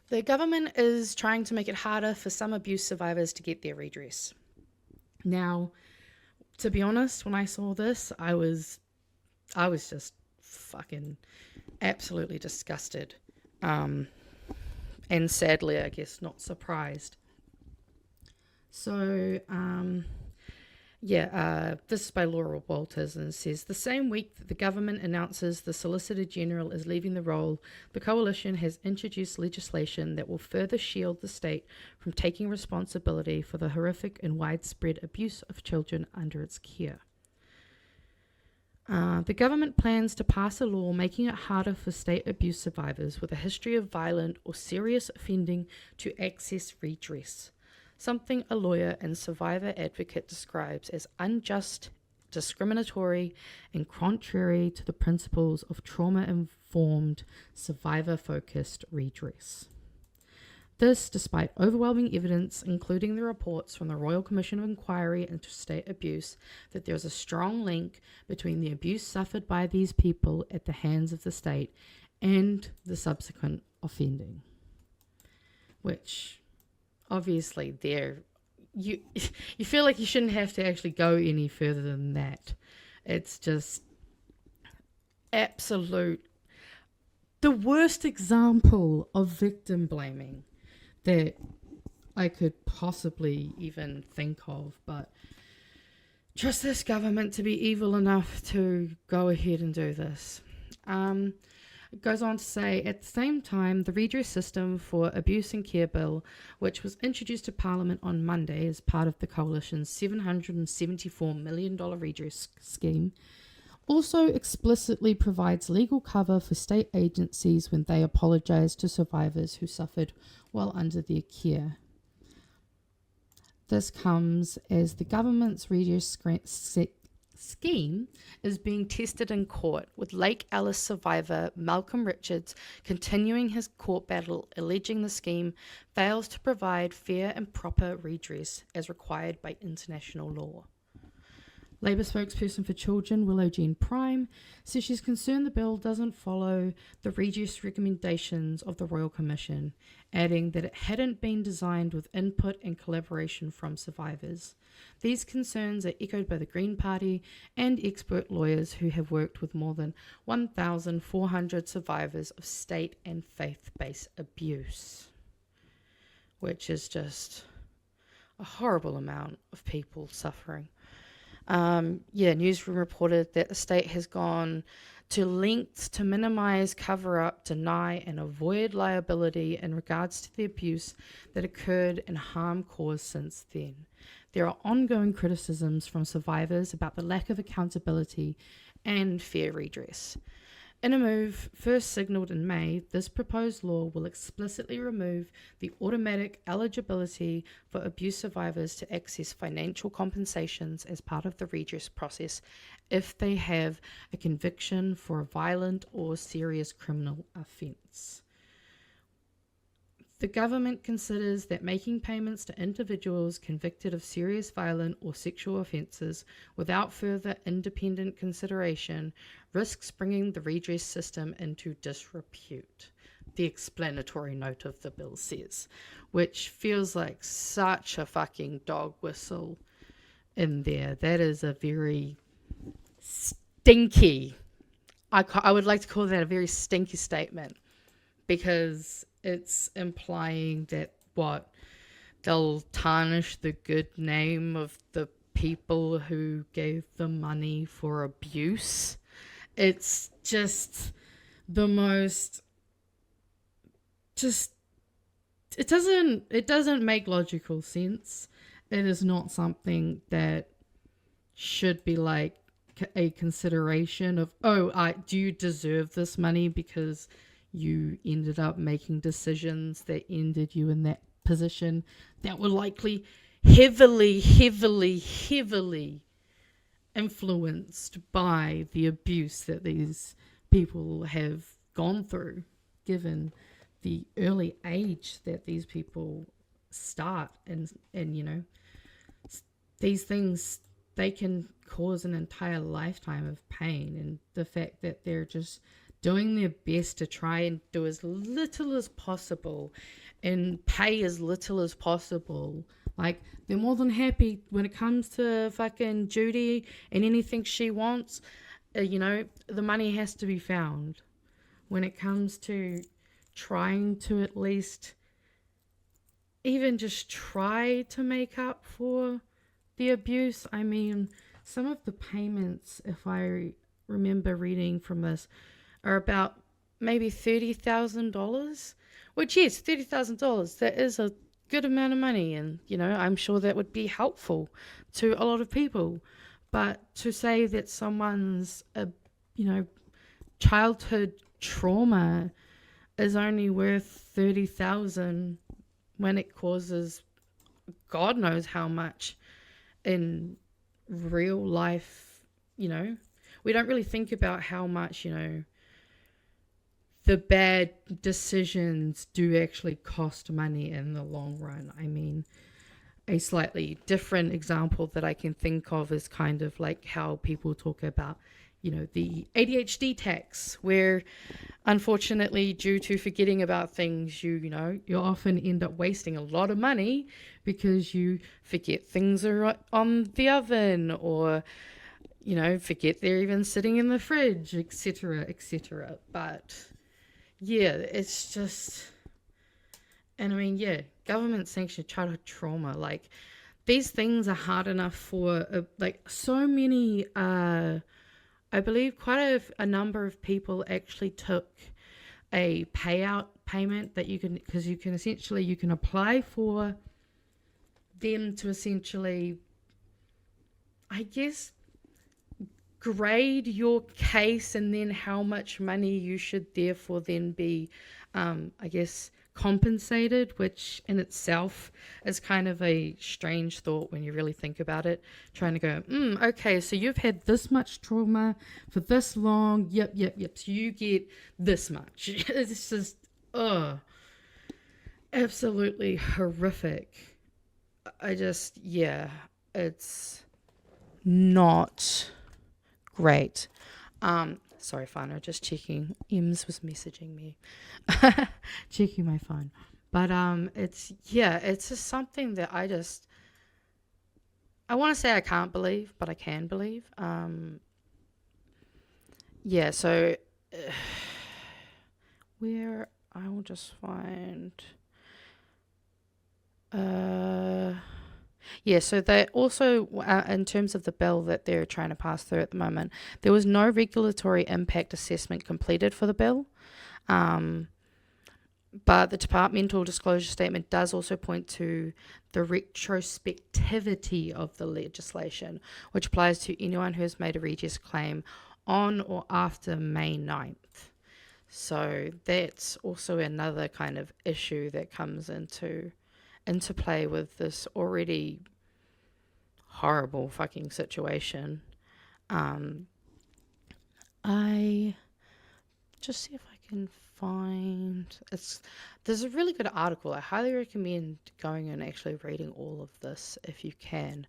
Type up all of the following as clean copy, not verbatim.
The government is trying to make it harder for some abuse survivors to get their redress. Now, to be honest, when I saw this, I was just fucking absolutely disgusted. Um, and sadly, I guess, not surprised. So, this is by Laura Walters and says the same week that the government announces the Solicitor General is leaving the role, the coalition has introduced legislation that will further shield the state from taking responsibility for the horrific and widespread abuse of children under its care. The government plans to pass a law making it harder for state abuse survivors with a history of violent or serious offending to access redress, something a lawyer and survivor advocate describes as unjust, discriminatory, and contrary to the principles of trauma-informed, survivor-focused redress. This, despite overwhelming evidence, including the reports from the Royal Commission of Inquiry into State Abuse, that there is a strong link between the abuse suffered by these people at the hands of the state and the subsequent offending. Which, obviously, you feel like you shouldn't have to actually go any further than that. It's just absolute, the worst example of victim blaming that I could possibly even think of, but trust this government to be evil enough to go ahead and do this. It goes on to say, at the same time, the redress system for abuse and care bill, which was introduced to Parliament on Monday as part of the Coalition's $774 million redress scheme, also explicitly provides legal cover for state agencies when they apologise to survivors who suffered while under their care. This comes as the government's redress scheme is being tested in court, with Lake Alice survivor Malcolm Richards continuing his court battle, alleging the scheme fails to provide fair and proper redress as required by international law. Labour spokesperson for Children, Willow Jean Prime, says she's concerned the bill doesn't follow the redress recommendations of the Royal Commission, adding that it hadn't been designed with input and collaboration from survivors. These concerns are echoed by the Green Party and expert lawyers who have worked with more than 1,400 survivors of state and faith-based abuse, which is just a horrible amount of people suffering. Newsroom reported that the state has gone to lengths to minimize, cover up, deny, and avoid liability in regards to the abuse that occurred and harm caused since then. There are ongoing criticisms from survivors about the lack of accountability and fair redress. In a move first signalled in May, this proposed law will explicitly remove the automatic eligibility for abuse survivors to access financial compensations as part of the redress process if they have a conviction for a violent or serious criminal offence. The government considers that making payments to individuals convicted of serious violent or sexual offences without further independent consideration risks bringing the redress system into disrepute, the explanatory note of the bill says, which feels like such a fucking dog whistle in there. That is a very stinky, I would like to call that a very stinky statement, because it's implying that they'll tarnish the good name of the people who gave the money for abuse. It's just the most, it doesn't make logical sense. It is not something that should be like a consideration of, do you deserve this money because you ended up making decisions that ended you in that position that were likely heavily influenced by the abuse that these people have gone through, given the early age that these people start. And these things, they can cause an entire lifetime of pain, and the fact that they're just doing their best to try and do as little as possible and pay as little as possible. Like, they're more than happy when it comes to fucking Judy and anything she wants. The money has to be found. When it comes to trying to at least even just try to make up for the abuse. I mean, some of the payments, if I remember reading from this, are about maybe $30,000, which, yes, $30,000, that is a good amount of money, and I'm sure that would be helpful to a lot of people. But to say that someone's childhood trauma is only worth 30,000 when it causes God knows how much in real life, we don't really think about how much, the bad decisions do actually cost money in the long run. I mean, a slightly different example that I can think of is kind of like how people talk about, the ADHD tax, where unfortunately, due to forgetting about things, you often end up wasting a lot of money because you forget things are on the oven, or forget they're even sitting in the fridge, etc., etc. But yeah, it's just, and I mean, yeah, government sanctioned childhood trauma, like, these things are hard enough for so many. I believe quite a number of people actually took a payout payment that you can, because you can apply for them to essentially, I guess, grade your case, and then how much money you should therefore then be, I guess, compensated, which in itself is kind of a strange thought when you really think about it, trying to go, okay, so you've had this much trauma for this long, yep, so you get this much. It's just absolutely horrific. It's not great. Sorry, Fano, just checking. Ems was messaging me. Checking my phone. But it's just something that I want to say I can't believe, but I can believe. So where I will just find so they also, in terms of the bill that they're trying to pass through at the moment, there was no regulatory impact assessment completed for the bill. But the departmental disclosure statement does also point to the retrospectivity of the legislation, which applies to anyone who has made a redress claim on or after May 9th. So that's also another kind of issue that comes into play with this already horrible fucking situation. I just see if I can find there's a really good article. I highly recommend going and actually reading all of this if you can.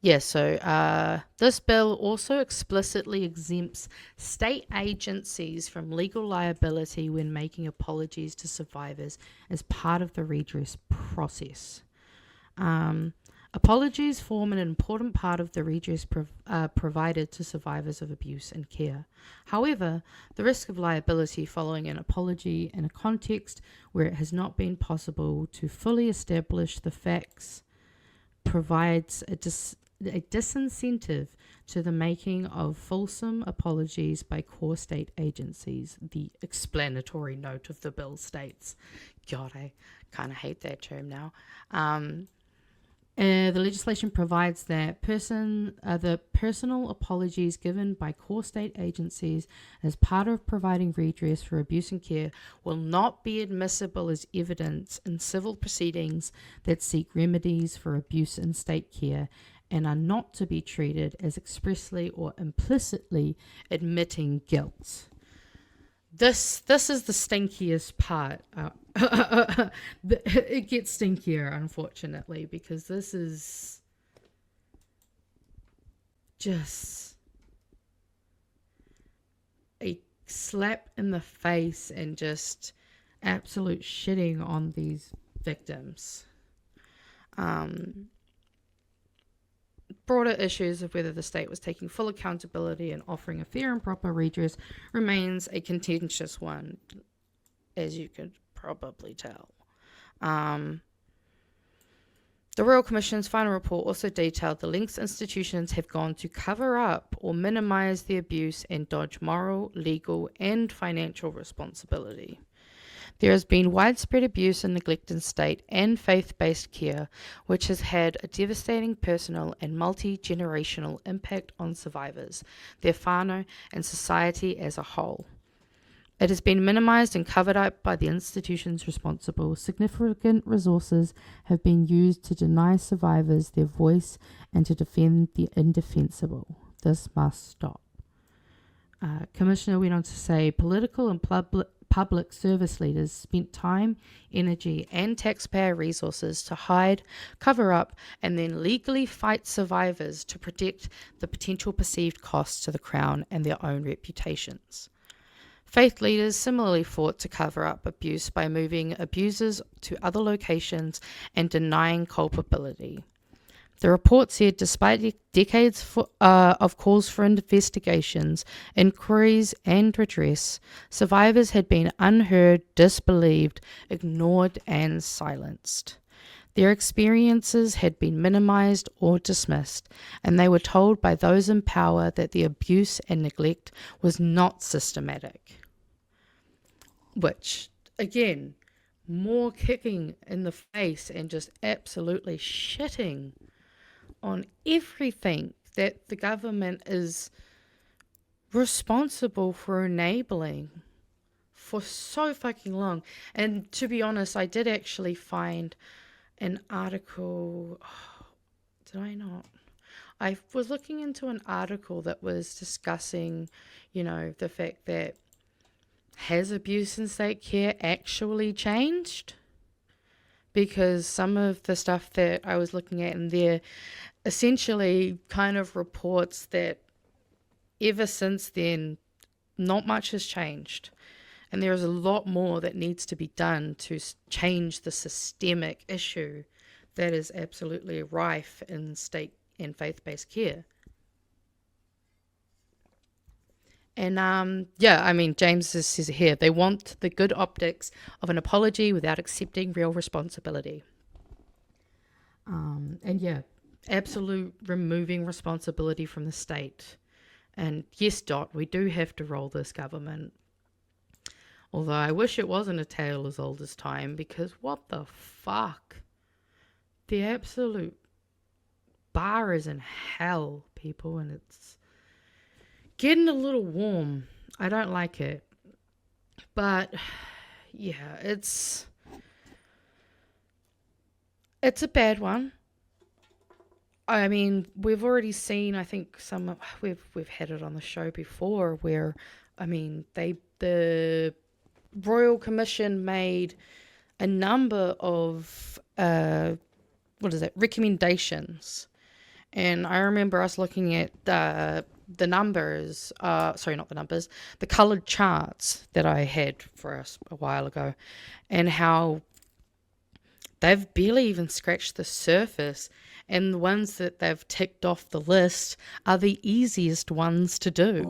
This bill also explicitly exempts state agencies from legal liability when making apologies to survivors as part of the redress process. Apologies form an important part of the redress provided to survivors of abuse and care. However, the risk of liability following an apology in a context where it has not been possible to fully establish the facts provides a disincentive to the making of fulsome apologies by core state agencies, the explanatory note of the bill states. God, I kind of hate that term now. The legislation provides that the personal apologies given by core state agencies as part of providing redress for abuse and care will not be admissible as evidence in civil proceedings that seek remedies for abuse in state care, and are not to be treated as expressly or implicitly admitting guilt. This is the stinkiest part. It gets stinkier, unfortunately, because this is just slap in the face and just absolute shitting on these victims. Broader issues of whether the state was taking full accountability and offering a fair and proper redress remains a contentious one, as you could probably tell. The Royal Commission's final report also detailed the lengths institutions have gone to cover up or minimise the abuse and dodge moral, legal and financial responsibility. There has been widespread abuse and neglect in state and faith-based care, which has had a devastating personal and multi-generational impact on survivors, their whānau and society as a whole. It has been minimised and covered up by the institutions responsible. Significant resources have been used to deny survivors their voice and to defend the indefensible. This must stop. Commissioner went on to say political and public service leaders spent time, energy and taxpayer resources to hide, cover up and then legally fight survivors to protect the potential perceived costs to the Crown and their own reputations. Faith leaders similarly fought to cover up abuse by moving abusers to other locations and denying culpability. The report said despite decades of calls for investigations, inquiries and redress, survivors had been unheard, disbelieved, ignored and silenced. Their experiences had been minimised or dismissed, and they were told by those in power that the abuse and neglect was not systematic. Which, again, more kicking in the face and just absolutely shitting on everything that the government is responsible for enabling for so fucking long. And to be honest, I did actually find an article. Did I not? I was looking into an article that was discussing, the fact that has abuse in state care actually changed? Because some of the stuff that I was looking at in there essentially kind of reports that ever since then, not much has changed. And there is a lot more that needs to be done to change the systemic issue that is absolutely rife in state and faith-based care. And James says here, they want the good optics of an apology without accepting real responsibility. Absolute removing responsibility from the state. And yes, we do have to roll this government. Although I wish it wasn't a tale as old as time, because what the fuck? The absolute bar is in hell, people, and it's getting a little warm. I don't like it. But yeah, it's a bad one. I mean, we've already seen, I think we've had it on the show before where, the Royal Commission made a number of recommendations. And I remember us looking at the numbers, the coloured charts that I had for us a while ago, and how they've barely even scratched the surface, and the ones that they've ticked off the list are the easiest ones to do.